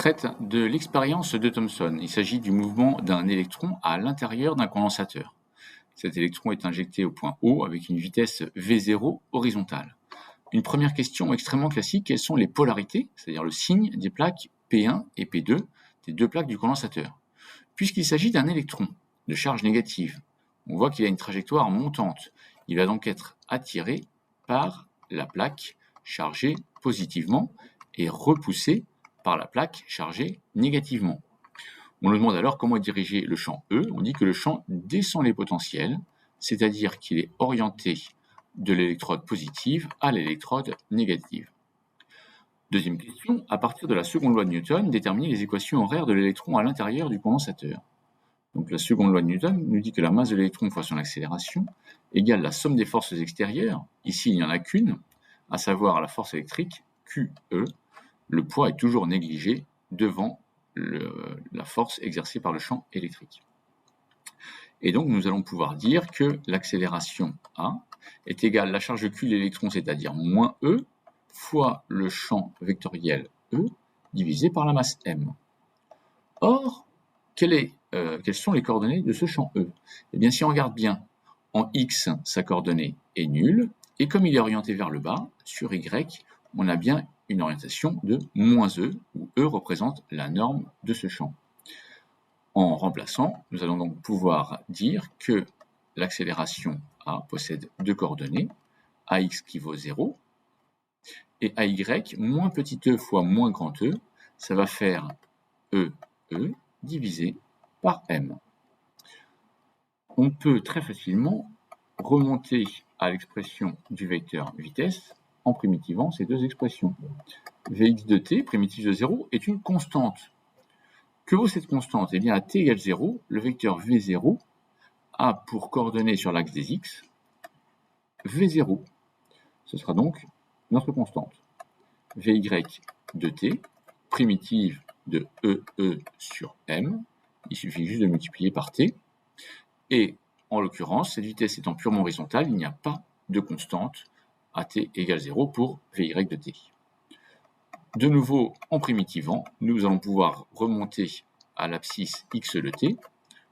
traite de l'expérience de Thomson. Il s'agit du mouvement d'un électron à l'intérieur d'un condensateur. Cet électron est injecté au point O avec une vitesse V0 horizontale. Une première question extrêmement classique, quelles sont les polarités, c'est-à-dire le signe des plaques P1 et P2, des deux plaques du condensateur? Puisqu'il s'agit d'un électron de charge négative, on voit qu'il a une trajectoire montante. Il va donc être attiré par la plaque chargée positivement et repoussé par la plaque chargée négativement. On nous demande alors comment diriger le champ E. On dit que le champ descend les potentiels, c'est-à-dire qu'il est orienté de l'électrode positive à l'électrode négative. Deuxième question, à partir de la seconde loi de Newton, déterminer les équations horaires de l'électron à l'intérieur du condensateur. Donc la seconde loi de Newton nous dit que la masse de l'électron fois son accélération égale la somme des forces extérieures. Ici, il n'y en a qu'une, à savoir la force électrique, QE. Le poids est toujours négligé devant la force exercée par le champ électrique. Et donc nous allons pouvoir dire que l'accélération A est égale à la charge Q de l'électron, c'est-à-dire moins E, fois le champ vectoriel E, divisé par la masse M. Or, quelles sont les coordonnées de ce champ E? Eh bien, si on regarde bien, en X, sa coordonnée est nulle, et comme il est orienté vers le bas, sur Y, on a bien une orientation de moins E, où E représente la norme de ce champ. En remplaçant, nous allons donc pouvoir dire que l'accélération A possède deux coordonnées, AX qui vaut 0, et AY, moins petit e fois moins grand E, ça va faire EE divisé par M. On peut très facilement remonter à l'expression du vecteur vitesse en primitivant ces deux expressions. Vx de t, primitive de 0, est une constante. Que vaut cette constante? Eh bien, à t égale 0, le vecteur v0 a pour coordonnée sur l'axe des x v0. Ce sera donc notre constante. Vy de t, primitive de EE sur m, il suffit juste de multiplier par t, et en l'occurrence, cette vitesse étant purement horizontale, il n'y a pas de constante à t égale 0 pour Vy de t. De nouveau, en primitivant, nous allons pouvoir remonter à l'abscisse x de t,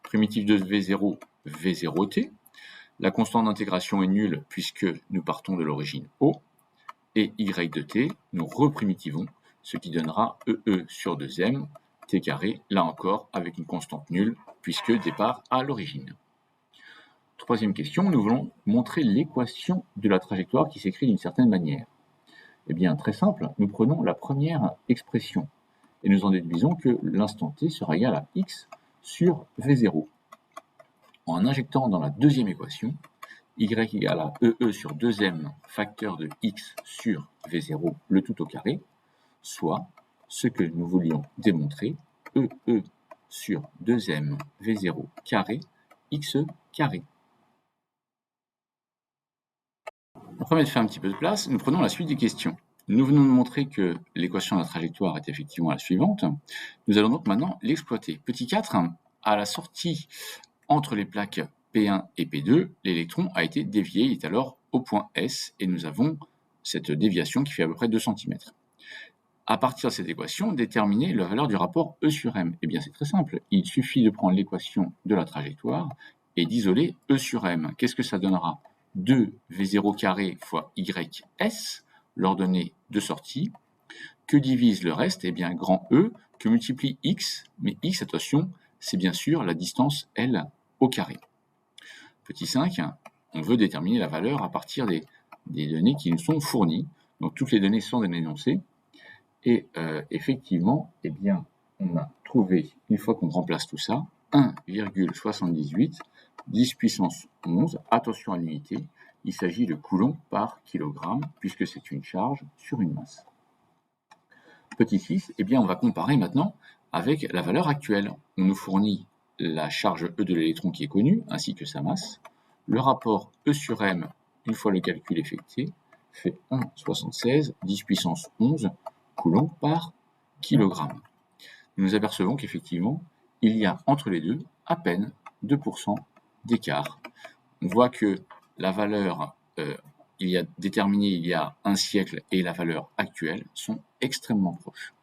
primitive de v0, v0t. La constante d'intégration est nulle puisque nous partons de l'origine O, et y de t, nous reprimitivons, ce qui donnera EE sur 2m, t carré, là encore avec une constante nulle, puisque départ à l'origine. Troisième question, nous voulons montrer l'équation de la trajectoire qui s'écrit d'une certaine manière. Eh bien, très simple, nous prenons la première expression et nous en déduisons que l'instant t sera égal à x sur v0. En injectant dans la deuxième équation, y égale à EE sur 2m facteur de x sur v0, le tout au carré, soit ce que nous voulions démontrer, EE sur 2m v0 carré, x carré. Après m'être fait un petit peu de place, nous prenons la suite des questions. Nous venons de montrer que l'équation de la trajectoire est effectivement la suivante. Nous allons donc maintenant l'exploiter. Petit 4, à la sortie entre les plaques P1 et P2, l'électron a été dévié, il est alors au point S, et nous avons cette déviation qui fait à peu près 2 cm. À partir de cette équation, déterminer la valeur du rapport E sur M. Eh bien c'est très simple, il suffit de prendre l'équation de la trajectoire et d'isoler E sur M. Qu'est-ce que ça donnera? 2v0 carré fois ys, l'ordonnée de sortie, que divise le reste? Eh bien grand E, que multiplie x, mais x, attention, c'est bien sûr la distance L au carré. Petit 5, on veut déterminer la valeur à partir des données qui nous sont fournies. Donc toutes les données sont énoncées. Et effectivement, eh bien, on a trouvé, une fois qu'on remplace tout ça, 1,78, 10 puissance 11, attention à l'unité, il s'agit de coulomb par kilogramme, puisque c'est une charge sur une masse. Petit 6, eh bien, on va comparer maintenant avec la valeur actuelle. On nous fournit la charge E de l'électron qui est connue, ainsi que sa masse. Le rapport E sur M, une fois le calcul effectué, fait 1,76, 10 puissance 11, coulomb par kilogramme. Nous apercevons qu'effectivement, il y a entre les deux à peine 2% d'écart. On voit que la valeur déterminée il y a un siècle et la valeur actuelle sont extrêmement proches.